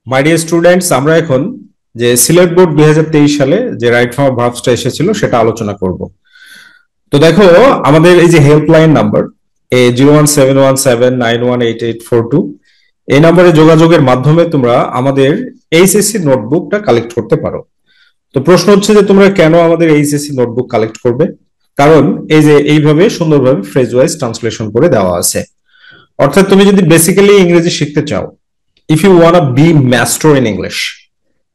My dear students, আমরা এখন যে সিলেট বোর্ড 2023 সালে যে রাইট ফর্ম অফ ভার্বসটা এসেছিল সেটা আলোচনা করব। তো দেখো, আমাদের এই যে হেল্পলাইন নাম্বার 01717918842, এই নাম্বারে যোগাযোগের মাধ্যমে তোমরা আমাদের এইচএসসি নোটবুকটা কালেক্ট করতে পারো। তো প্রশ্ন হচ্ছে যে তোমরা কেন আমাদের এইচএসসি নোটবুক কালেক্ট করবে? কারণ এই যে এইভাবে সুন্দরভাবে ফ্রেজ ওয়াইজ ট্রান্সলেশন করে দেওয়া আছে। অর্থাৎ তুমি যদি বেসিক্যালি ইংরেজি শিখতে চাও, if you wanna be master in English,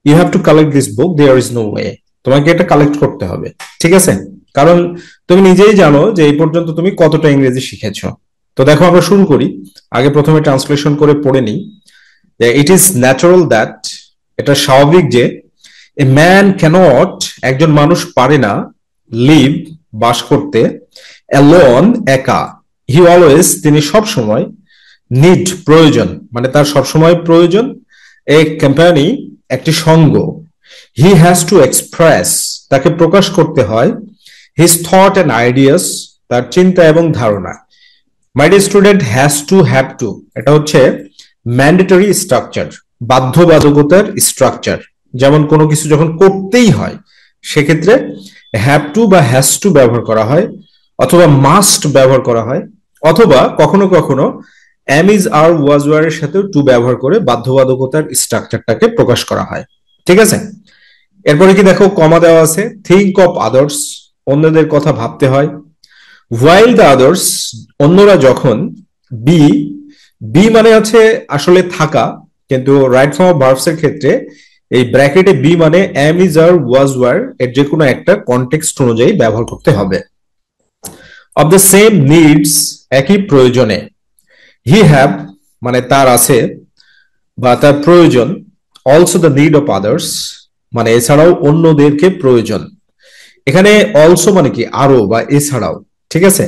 you have to collect this book. There is no way. তোমাকে এটা কালেক্ট করতে হবে, ঠিক আছে? কারণ তুমি নিজেই জানো যে এই পর্যন্ত তুমি কতটা ইংরেজি শিখেছো। তো দেখো, আমরা শুরু করি। আগে প্রথমে ট্রান্সলেশন করে পড়ে নিই যে ইট ইজ ন্যাচারাল দ্যাট, এটা স্বাভাবিক যে এ ম্যান ক্যানট, একজন মানুষ পারে না, লিভ, বাস করতে, অ্যালোন, একা, হি অলওয়েজ, তিনি সব সময়, নিড, প্রয়োজন, মানে তার সবসময় প্রয়োজন, এ কোম্পানি, একটি সঙ্গ, হি হ্যাজ টু এক্সপ্রেস, তাকে প্রকাশ করতে হয়, হিজ থট অ্যান্ড আইডিয়াস, তার চিন্তা এবং ধারণা। My dear student, has to, have to, এটা হচ্ছে ম্যান্ডেটরি স্ট্রাকচার, বাধ্যবাধকতার স্ট্রাকচার। যেমন কোনো কিছু যখন করতেই হয় সেক্ষেত্রে হ্যাভ টু বা হ্যাজ টু ব্যবহার করা হয়, অথবা মাস্ট ব্যবহার করা হয়, অথবা কখনো কখনো am is, are, was, were এর সাথে টু ব্যবহার করে বাধ্যবাধকতার স্ট্রাকচারটাকে প্রকাশ করা হয়, ঠিক আছে? এরপরে কি দেখো, কমা দেওয়া আছে, থিঙ্ক অফ আদার্স, অন্যদের কথা ভাবতে হয়, হোয়াইল দ্য আদার্স, অন্যরা যখন, বি, বি মানে আছে আসলে থাকা, কিন্তু রাইট ফর্ম অফ ভার্বস এর ক্ষেত্রে এই ব্র্যাকেটে বি মানে am is, are, was, were এর যে কোনো একটা কনটেক্সট অনুযায়ী ব্যবহার করতে হবে। অফ দ্য সেম নিডস, একই প্রয়োজনে, হি হ্যাভ মানে তার আছে বা তার প্রয়োজন, also the need of others মানে এছাড়াও অন্যদেরকে প্রয়োজন। এখানে অলসো মানে কি আরো বা এছাড়াও, ঠিক আছে?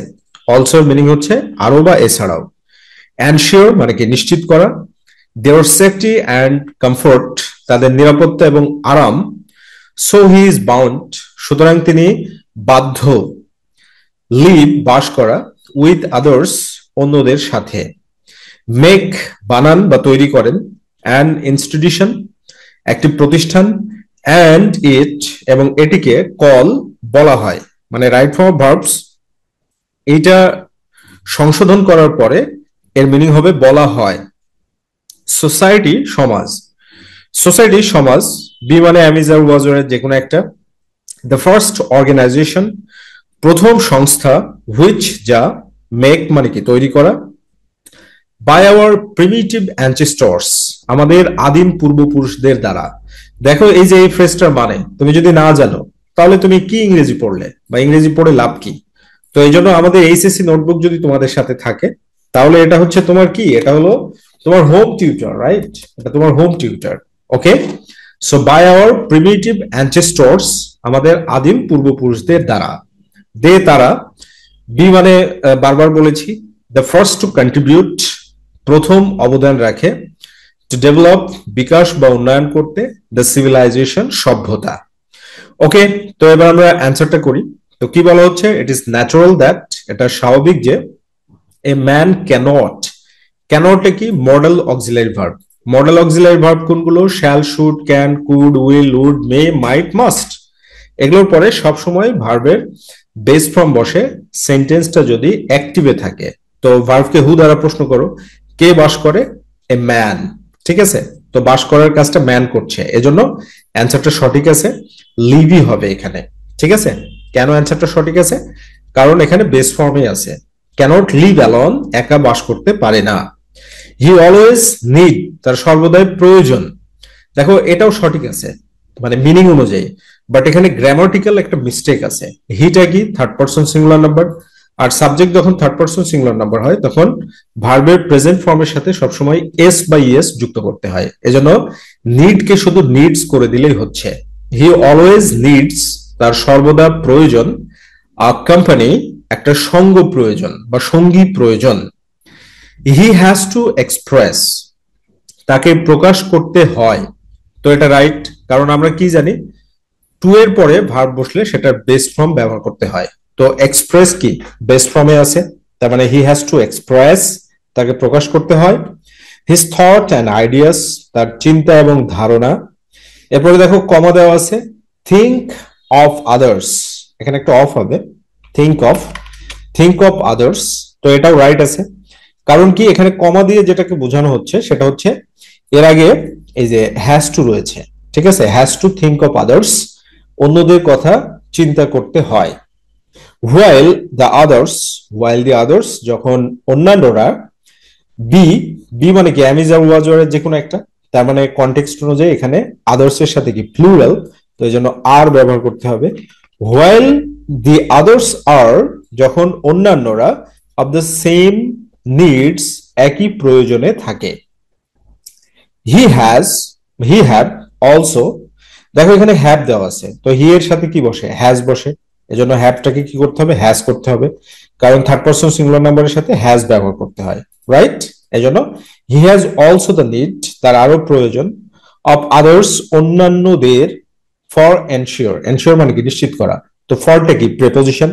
অলসোর মিনিং হচ্ছে আরো বা এছাড়াও। এনশিওর মানে কি নিশ্চিত করা, দেয়ার সেফটি অ্যান্ড কমফোর্ট, তাদের নিরাপত্তা এবং আরাম, সো হি ইজ বাউন্ড, সুতরাং তিনি বাধ্য, লিভ বাস করা, উইথ আদার্স অন্যদের সাথে, মেক বানান বা তৈরি করেন, অ্যান ইনস্টিটিউশন একটি প্রতিষ্ঠান, অ্যান্ড ইট এবং এটিকে কল বলা হয়। মানে রাইট ফর্ম অফ ভার্বস এইটা সংশোধন করার পরে এর মিনিং হবে বলা হয়। সোসাইটি সমাজ, সোসাইটি সমাজ, বি মানে অ্যামিজার ওয়াজের যে কোনো একটা, দ্য ফার্স্ট অর্গানাইজেশন প্রথম সংস্থা, হুইচ যা, মেক মানে কি তৈরি করা, বাই আওয়ার প্রিমিটিভ অ্যানচেস্টর্স আমাদের আদিম পূর্বপুরুষদের দ্বারা। দেখো, এই যে এই ফ্রেজটার মানে তুমি যদি না জানো তাহলে তুমি কি ইংরেজি পড়লে বা ইংরেজি পড়ে লাভ কি? তো এই জন্য আমাদের এইচএসসি নোটবুক যদি তোমাদের সাথে থাকে তাহলে এটা হচ্ছে তোমার কি, এটা হলো তোমার হোম টিউটর, রাইট? এটা তোমার home tutor. Okay, so by our primitive ancestors আমাদের আদিম পূর্বপুরুষদের দ্বারা, দে তারা, বি মানে বারবার বলেছি, দ্য ফার্স্ট টু কন্ট্রিবিউট প্রথম অবদান রাখে, টু ডেভেলপ বিকাশ বা উন্নয়ন করতে, দ্য সিভিলাইজেশন সভ্যতা। ওকে, তো এবার আমরা অ্যান্সারটা করি। তো কি বলা হচ্ছে, ইট ইজ ন্যাচারাল দ্যাট, এটা স্বাভাবিক যে, এ ম্যান ক্যানট, ক্যানটে কি modal auxiliary verb. Modal auxiliary verb কোনগুলো? Shall, should, can, could, will, would, may, might, must. এগুলোর পরে সবসময় ভার্বের বেস ফর্ম বসে সেন্টেন্সটা যদি অ্যাক্টিভে থাকে। তো ভার্বকে হু দ্বারা প্রশ্ন করো, কে বাস করে? এ ম্যান, ঠিক আছে? তো বাস করার কাজটা ম্যান করছে, এজন্য অ্যান্সারটা সঠিক আছে, লিভই হবে এখানে, ঠিক আছে? কেন অ্যান্সারটা সঠিক আছে? কারণ এখানে বেস ফর্মে আছে, ক্যানট লিভ অ্যালন, একা বাস করতে পারে না। হি অলওয়েজ নিড, তার সর্বদাই প্রয়োজন। দেখো, এটাও সঠিক আছে মানে মিনিং অনুযায়ী, বাট এখানে গ্রামাটিক্যাল একটা মিস্টেক আছে। হিটা কি থার্ড পারসন সিঙ্গুলার নাম্বার, আর সাবজেক্ট যখন থার্ড পারসন সিঙ্গুলার নাম্বার হয় তখন ভার্বের প্রেজেন্ট ফর্মের সাথে সবসময় এস বা ইএস যুক্ত করতে হয়। এজন্য নিড কে শুধু নিডস করে দিলেই হচ্ছে। হি অলওয়েজ নিডস, তার সর্বদা প্রয়োজন, আ কোম্পানি একটা সঙ্গ প্রয়োজন বা সঙ্গী প্রয়োজন। হি হ্যাজ টু এক্সপ্রেস, তাকে প্রকাশ করতে হয়। তো এটা রাইট, কারণ আমরা কি জানি, টু এর পরে ভার্ব বসলে সেটার বেস ফর্ম ব্যবহার করতে হয়। তো এক্সপ্রেস কি বেস ফর্মে আছে, তার মানে হি হ্যাজ টু এক্সপ্রেস, তাকে প্রকাশ করতে হয়। হিজ থট অ্যান্ড আইডিয়াস, তার চিন্তা এবং ধারণা। এরপরে দেখো কমা দেওয়া আছে, থিঙ্ক অফ আদার্স, এখানে একটা অফ হবে, থিঙ্ক অফ আদার্স, তো এটাও রাইট আছে। কারণ কি এখানে কমা দিয়ে যেটাকে বোঝানো হচ্ছে সেটা হচ্ছে এর আগে এই যে হ্যাজ টু রয়েছে, ঠিক আছে, has to think of others, অন্যদের কথা চিন্তা করতে হয়। While the others, while the others, যখন অন্যান্যরা, বি, বি মানে কি am is are was war যে কোনো একটা, তার মানে কনটেক্সট অনুযায়ী এখানে আদার্স এর সাথে কি প্লুরাল, তো এই জন্য আর ব্যবহার করতে হবে। হোয়াইল দি আদার্স আর, যখন অন্যান্যরা, অফ দ্য সেম নিডস, একই প্রয়োজনে থাকে। He has, he have also, দেখো এখানে হ্যাভ দেওয়া আছে, তো হি এর সাথে কি বসে, হ্যাজ বসে, এজন্য হ্যাভটাকে কি করতে হবে, হ্যাজ করতে হবে, কারণ থার্ড পারসন সিঙ্গুলার নাম্বারের সাথে হ্যাজ ব্যবহার করতে হয়, রাইট। এজন্য he has also the need, তার আরো প্রয়োজন, অফ আদার্স, অন্যান্যদের, ফর এনশিওর, এনশিওর মানে কি নিশ্চিত করা, তো ফরটা কি প্রিপোজিশন,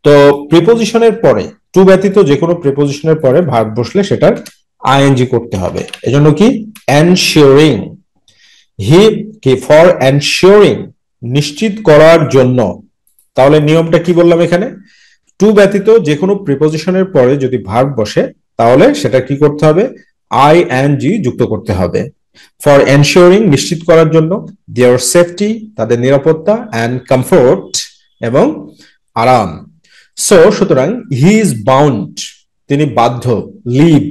তো প্রিপোজিশনের পরে টু ব্যতীত যে কোনো প্রিপোজিশনের পরে ভার্ব বসলে সেটার আইএনজি করতে হবে, এজন্য কি এনশিওরিং, হি কি ফর এনশিওরিং, নিশ্চিত করার জন্য। তাহলে নিয়মটা কি বললাম এখানে, টু ব্যতীত যে কোনো প্রিপোজিশনের পরে যদি ভার্ব বসে তাহলে সেটা কি করতে হবে, আইএনজি যুক্ত করতে হবে। ফর এনশিওরিং, নিশ্চিত করার জন্য, দেয়ার সেফটি, তাদের নিরাপত্তা, অ্যান্ড কমফোর্ট, এবং আরাম। সো সুতরাং হি ইজ বাউন্ড, তিনি বাধ্য, লিভ,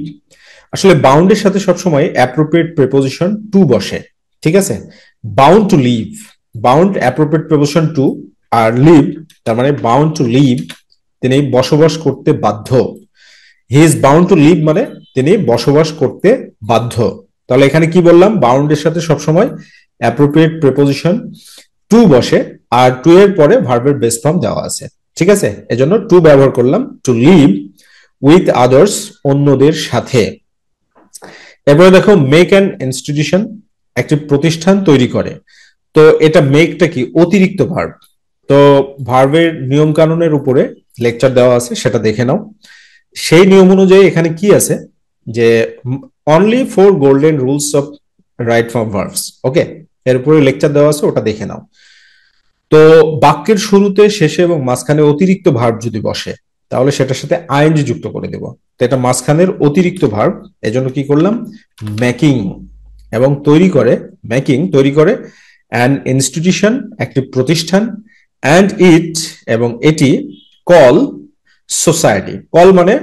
আসলে বাউন্ডের সাথে সবসময় অ্যাপ্রোপ্রিয়েট প্রিপোজিশন টু বসে, ঠিক আছে, bound to live, bound appropriate preposition to, আর লিভ তার মানে বাউন্ড টু লিভ, তিনি বসবাস করতে বাধ্য। He is bound to live মানে তিনি বসবাস করতে বাধ্য। তাহলে এখানে কি বললাম, বাউন্ডের সাথে সবসময় অ্যাপ্রোপ্রিয়েট প্রিপোজিশন টু বসে, আর টু এর পরে ভার্বের বেস ফর্ম দেওয়া আছে, ঠিক আছে, এজন্য টু ব্যবহার করলাম, টু লিভ উইথ আদার্স, অন্যদের সাথে। এরপরে দেখো মেক অ্যান ইনস্টিটিউশন, একটি প্রতিষ্ঠান তৈরি করে, তো এটা মেকটা কি অতিরিক্ত ভার্ব, তো ভার্বের নিয়ম কানুনের উপরে লেকচার দেওয়া আছে, সেটা দেখে নাও। সেই নিয়ম অনুযায়ী এখানে কি আছে যে only four golden rules of right form verbs, okay, এর উপরে লেকচার দেওয়া আছে, ওটা দেখে নাও। তো বাক্যের শুরুতে, শেষে এবং মাঝখানে অতিরিক্ত ভার্ব যদি বসে তাহলে সেটার সাথে আইএনজি যুক্ত করে দেব, তো এটা মাঝখানের অতিরিক্ত ভার্ব, এজন্য কি করলাম, মেকিং, এবং তৈরি করে, মেকিং তৈরি করে, অ্যান ইনস্টিটিউশন একটি প্রতিষ্ঠান, অ্যান্ড ইট এবং এটি, কল সোসাইটি, কল মানে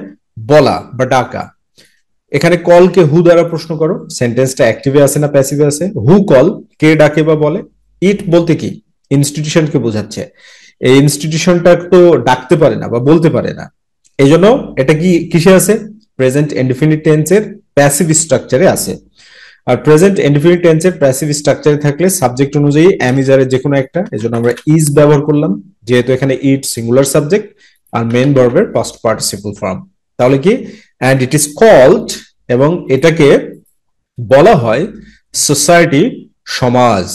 বলা বা ডাকা, এখানে কলকে হু দ্বারা প্রশ্ন করো, সেন্টেন্সটা অ্যাক্টিভে আছে না প্যাসিভে আছে, হু কল, কে ডাকে বা বলে, ইট বলতে কি ইনস্টিটিউশনকে বোঝাচ্ছে, এই ইনস্টিটিউশনটা তো ডাকতে পারে না বা বলতে পারে না, এই জন্য এটা কি কিসে আছে, প্রেজেন্ট ইনডিফিনিট টেন্সের প্যাসিভ স্ট্রাকচারে আছে। আর প্রেজেন্ট ইনডিফিনিট টেন্সের প্যাসিভ স্ট্রাকচারে থাকলে সাবজেক্ট অনুযায়ী অ্যামিজারের যে কোনো একটা, এজন্য আমরা ইজ ব্যবহার করলাম, যেহেতু এখানে ইট সিঙ্গুলার সাবজেক্ট আর মেন ভার্বের পাস্ট পার্টিসিপল ফর্ম, তাহলে কি অ্যান্ড ইট ইজ কল্ড, এবং এটাকে বলা হয় সোসাইটি, সমাজ,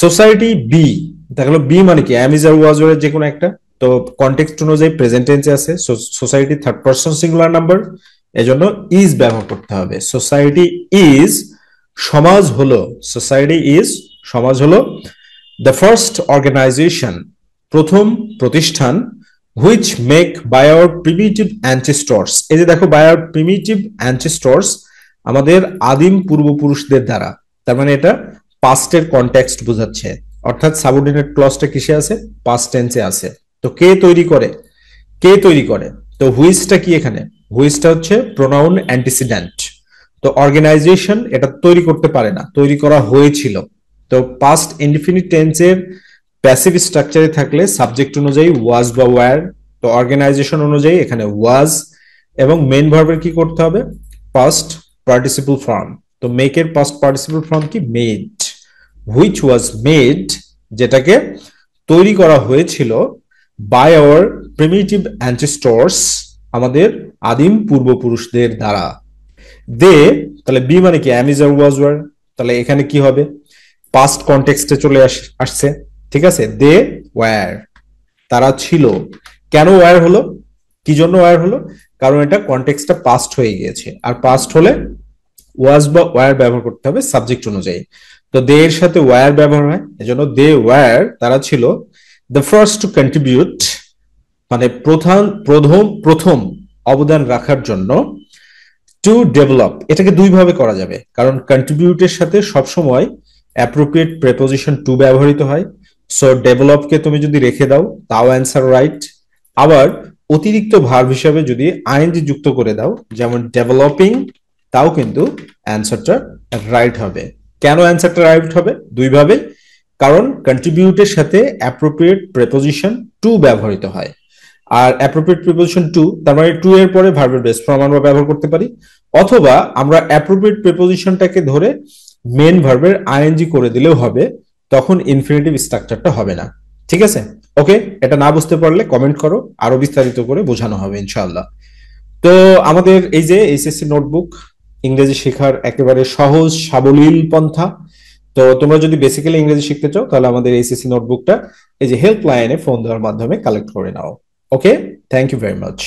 সোসাইটি বি, দেখলো বি মানে কি am is are was war যে কোনো একটা, তো কনটেক্সট অনুযায়ী প্রেজেন্ট টেন্সে আছে, society third person singular number, এজন্য ইজ ব্যবহার করতে হবে, সোসাইটি ইজ, সমাজ হলো, সোসাইটি ইজ সমাজ হলো, দ্য ফার্স্ট অর্গানাইজেশন প্রথম প্রতিষ্ঠান, which make by our primitive ancestors, এই যে দেখো বাই আওয়ার প্রিমিটিভ অ্যানসেস্টরস, আমাদের আদিম পূর্বপুরুষদের দ্বারা, তার মানে এটা পাস্টের কনটেক্সট বোঝাচ্ছে, অর্থাৎ সাবঅর্ডিনেট ক্লজটা কিসে আছে, পাস্ট টেন্সে আছে। তো কে তৈরি করে, কে তৈরি করে, তো হুইচটা কি এখানে, হুইচটা হচ্ছে প্রোনাউন অ্যান্টিসিডেন্ট, তো অর্গানাইজেশন এটা তৈরি করতে পারে না, তৈরি করা হয়েছিল, তো পাস্ট ইনডিফিনিট টেন্সের প্যাসিভ স্ট্রাকচারে থাকলে সাবজেক্ট অনুযায়ী ওয়াজ বা ওয়্যার, তো অর্গানাইজেশন অনুযায়ী এখানে ওয়াজ, এবং মেইন ভার্বের কি করতে হবে, পাস্ট পার্টিসিপল ফর্ম, তো মেকের পাস্ট পার্টিসিপল ফর্ম কি মেড, হুইচ ওয়াজ মেড, যেটাকে তৈরি করা হয়েছিল, বাই আওয়ার প্রিমিটিভ অ্যানসেস্টরস, আমাদের আদিম পূর্বপুরুষদের দ্বারা। দে, তাহলে বি মানে কি am is are was war, তাহলে এখানে কি হবে, পাস্ট কনটেক্সটে চলে আসছে, ঠিক আছে, দে ওয়্যার, তারা ছিল, কেন ওয়্যার হলো, কি জন্য ওয়্যার হলো, কারণ এটা কনটেক্সটটা পাস্ট হয়ে গিয়েছে, আর পাস্ট হলে ওয়াজ বা ওয়্যার ব্যবহার করতে হবে সাবজেক্ট অনুযায়ী। তো দে এর সাথে ওয়্যার ব্যবহার হয়, এজন্য দে ওয়্যার, তারা ছিল দ্য ফার্স্ট টু কন্ট্রিবিউট, মানে প্রথম প্রথম অবদান রাখার জন্য, টু ডেভেলপ, এটাকে দুই ভাবে করা যাবে, কারণ কন্ট্রিবিউটের সাথে সবসময় অ্যাপ্রোপ্রিয়েট প্রেপোজিশন টু ব্যবহৃত হয়। সো ডেভেলপকে তুমি যদি রেখে দাও তাও অ্যান্সার রাইট। আবার অতিরিক্ত ভার্ব হিসাবে যদি আইএনজি যুক্ত করে দাও, যেমন ডেভেলপিং, তাও কিন্তু অ্যান্সারটা রাইট হবে। কেন অ্যান্সারটা রাইট হবে? দুই ভাবে, কারণ কন্ট্রিবিউটের সাথে অ্যাপ্রোপ্রিয়েট প্রেপোজিশন টু ব্যবহৃত হয়। আর অ্যাপ্রোপ্রিয়েট প্রিপোজিশন টু, তার মানে টু এর পরে ভার্বের বেস ফর্ম আমরা ব্যবহার করতে পারি, অথবা আমরা অ্যাপ্রোপ্রিয়েট প্রিপোজিশনটাকে ধরে মেন ভার্বের আইএনজি করে দিলেও হবে, তখন ইনফিনিটিভ স্ট্রাকচারটা হবে না। ঠিক আছে? ওকে, এটা না বুঝতে পারলে কমেন্ট করো, আরো বিস্তারিত করে বোঝানো হবে ইনশাআল্লাহ। তো আমাদের এই যে এইচএসসি নোটবুক, ইংরেজি শেখার একেবারে সহজ সাবলীল পন্থা। তো তোমরা যদি বেসিক্যালি ইংরেজি শিখতে চাও তাহলে আমাদের এইচএসসি নোটবুকটা এই যে হেল্পলাইনে ফোন দেওয়ার মাধ্যমে কালেক্ট করে নাও। ওকে, থ্যাংক ইউ ভেরি মাচ।